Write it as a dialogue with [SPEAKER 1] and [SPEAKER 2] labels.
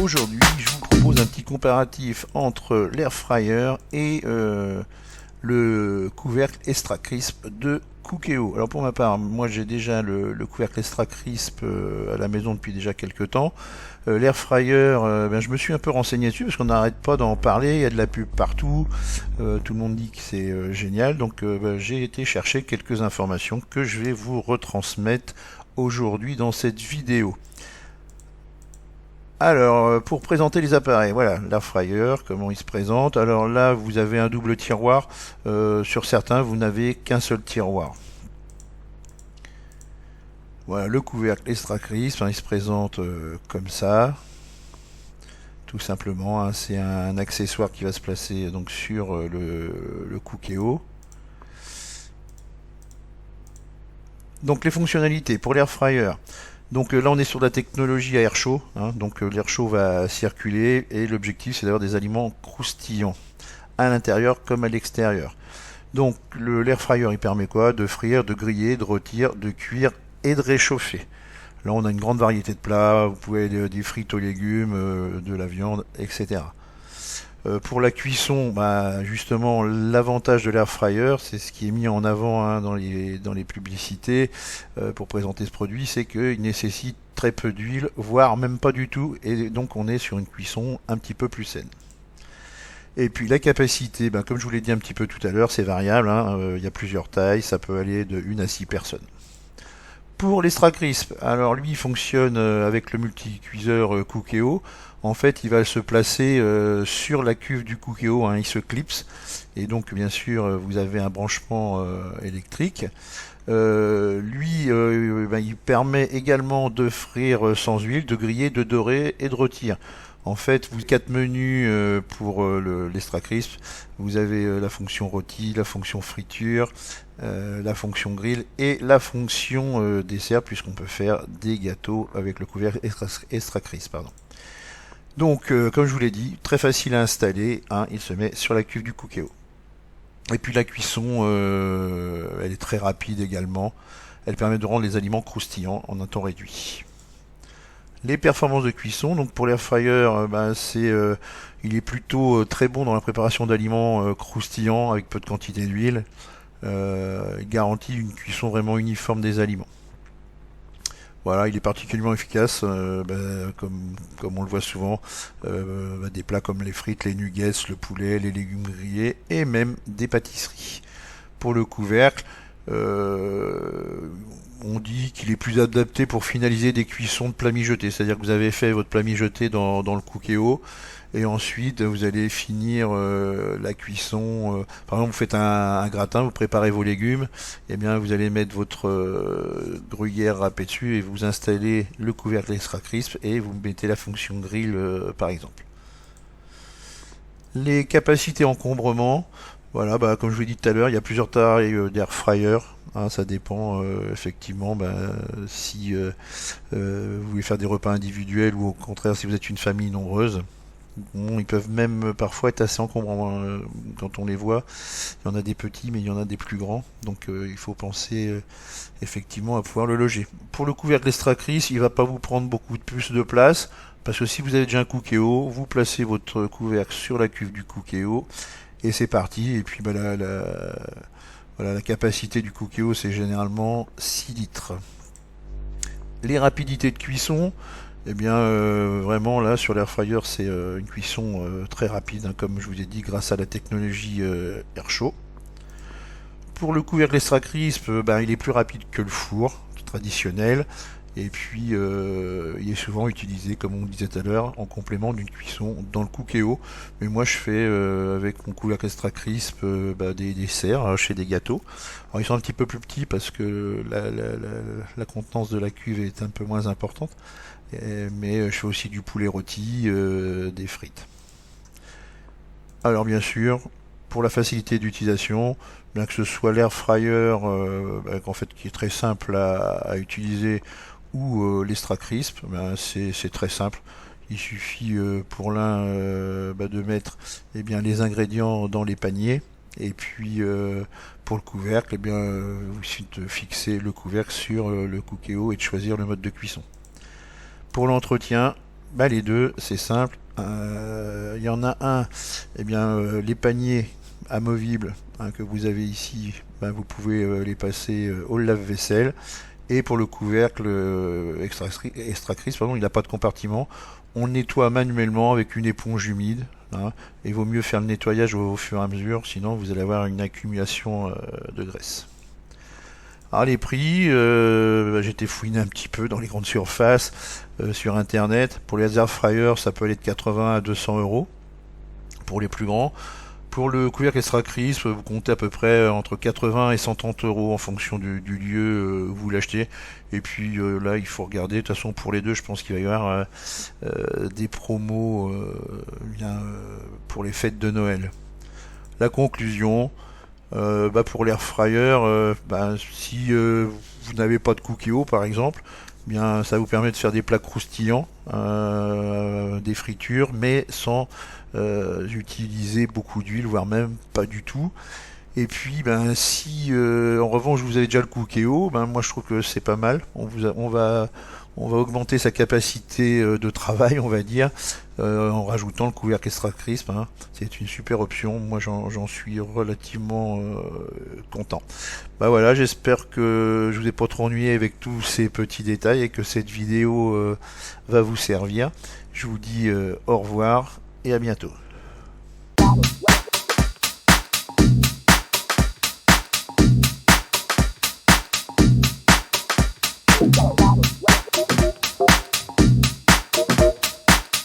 [SPEAKER 1] aujourd'hui je vous propose un petit comparatif entre l'air fryer et le couvercle Extra Crisp de Cookéo. Alors pour ma part, moi j'ai déjà le couvercle Extra Crisp à la maison depuis déjà quelques temps. L'air fryer, je me suis un peu renseigné dessus parce qu'on n'arrête pas d'en parler, il y a de la pub partout, tout le monde dit que c'est génial, donc j'ai été chercher quelques informations que je vais vous retransmettre aujourd'hui dans cette vidéo. Alors, pour présenter les appareils, voilà, l'air fryer, comment il se présente. Alors là, vous avez un double tiroir. Sur certains, vous n'avez qu'un seul tiroir. Voilà, le couvercle Extra Crisp, il se présente comme ça. Tout simplement, hein, c'est un accessoire qui va se placer donc sur le Cookéo. Donc les fonctionnalités pour l'air fryer. Donc là on est sur la technologie à air chaud, hein, donc l'air chaud va circuler et l'objectif c'est d'avoir des aliments croustillants à l'intérieur comme à l'extérieur. Donc l'air fryer il permet quoi? De frire, de griller, de rôtir, de cuire et de réchauffer. Là on a une grande variété de plats, vous pouvez aller des frites aux légumes, de la viande, etc. Pour la cuisson, justement, l'avantage de l'air fryer, c'est ce qui est mis en avant hein, dans les publicités pour présenter ce produit, c'est qu'il nécessite très peu d'huile, voire même pas du tout, et donc on est sur une cuisson un petit peu plus saine. Et puis la capacité, comme je vous l'ai dit un petit peu tout à l'heure, c'est variable, hein, il y a plusieurs tailles, ça peut aller de 1 à 6 personnes. Pour l'Extra Crisp, alors lui il fonctionne avec le multicuiseur Cookéo. En fait, il va se placer sur la cuve du Cookéo, hein, il se clipse. Et donc, bien sûr, vous avez un branchement électrique. Il permet également de frire sans huile, de griller, de dorer et de rôtir. En fait, vous avez 4 menus pour l'Extra Crisp. Vous avez la fonction rôti, la fonction friture, la fonction grill et la fonction dessert, puisqu'on peut faire des gâteaux avec le couvercle Extra Crisp. Pardon. Donc, comme je vous l'ai dit, très facile à installer. Hein, il se met sur la cuve du Cookéo. Et puis la cuisson, elle est très rapide également. Elle permet de rendre les aliments croustillants en un temps réduit. Les performances de cuisson, donc pour l'air fryer, il est plutôt très bon dans la préparation d'aliments croustillants avec peu de quantité d'huile. Il garantit une cuisson vraiment uniforme des aliments. Voilà, il est particulièrement efficace, comme on le voit souvent, des plats comme les frites, les nuggets, le poulet, les légumes grillés et même des pâtisseries. Pour le couvercle, on dit qu'il est plus adapté pour finaliser des cuissons de plats mijotés, c'est-à-dire que vous avez fait votre plat mijoté dans le Cookéo et ensuite vous allez finir la cuisson. Par exemple, vous faites un gratin, vous préparez vos légumes, et bien vous allez mettre votre gruyère râpée dessus et vous installez le couvercle Extra Crisp et vous mettez la fonction grill par exemple. Les capacités encombrement, voilà, comme je vous l'ai dit tout à l'heure, il y a plusieurs tailles d'air fryer. Hein, ça dépend effectivement si vous voulez faire des repas individuels ou au contraire si vous êtes une famille nombreuse. Bon, ils peuvent même parfois être assez encombrants quand on les voit. Il y en a des petits, mais il y en a des plus grands. Donc il faut penser effectivement à pouvoir le loger. Pour le couvercle Extra Crisp, il ne va pas vous prendre beaucoup plus de place. Parce que si vous avez déjà un Cookéo, vous placez votre couvercle sur la cuve du Cookéo et c'est parti. Et puis la capacité du Cookéo, c'est généralement 6 litres. Les rapidités de cuisson, vraiment là sur l'air fryer c'est une cuisson très rapide, hein, comme je vous ai dit, grâce à la technologie air chaud. Pour le couvercle Extra Crisp, il est plus rapide que le four traditionnel. Et puis il est souvent utilisé, comme on disait tout à l'heure, en complément d'une cuisson dans le Cookéo. Mais moi je fais avec mon couvercle Extra Crisp des desserts chez des gâteaux. Alors ils sont un petit peu plus petits parce que la contenance de la cuve est un peu moins importante. Mais je fais aussi du poulet rôti, des frites. Alors bien sûr, pour la facilité d'utilisation, bien que ce soit l'air fryer en fait, qui est très simple à utiliser, ou l'Extra Crisp, c'est très simple. Il suffit pour l'un de mettre les ingrédients dans les paniers. Et puis pour le couvercle, vous suffit de fixer le couvercle sur le Cookéo et de choisir le mode de cuisson. Pour l'entretien, Bah, les deux, c'est simple. Il y en a un, eh bien, les paniers amovibles hein, que vous avez ici, bah, vous pouvez les passer au lave-vaisselle. Et pour le couvercle extractrice, pardon, il n'a pas de compartiment. On nettoie manuellement avec une éponge humide. Hein, et il vaut mieux faire le nettoyage au fur et à mesure, sinon vous allez avoir une accumulation de graisse. Alors les prix, bah, j'ai été fouiné un petit peu dans les grandes surfaces sur internet. Pour les air fryers, ça peut aller de 80 à 200 euros pour les plus grands. Pour le couvercle extra crisp, vous comptez à peu près entre 80 et 130 euros en fonction du lieu où vous l'achetez. Et puis là, il faut regarder. De toute façon, pour les deux, je pense qu'il va y avoir des promos pour les fêtes de Noël. La conclusion, bah, pour l'air fryer, bah, si vous n'avez pas de cookéo par exemple, eh bien ça vous permet de faire des plats croustillants, des fritures, mais sans utiliser beaucoup d'huile, voire même pas du tout. Et puis, ben, si en revanche vous avez déjà le cookéo, ben moi je trouve que c'est pas mal. On va augmenter sa capacité de travail, on va dire, en rajoutant le couvercle extra crisp. Hein. C'est une super option. Moi, j'en suis relativement content. Bah voilà, j'espère que je vous ai pas trop ennuyé avec tous ces petits détails et que cette vidéo va vous servir. Je vous dis au revoir et à bientôt.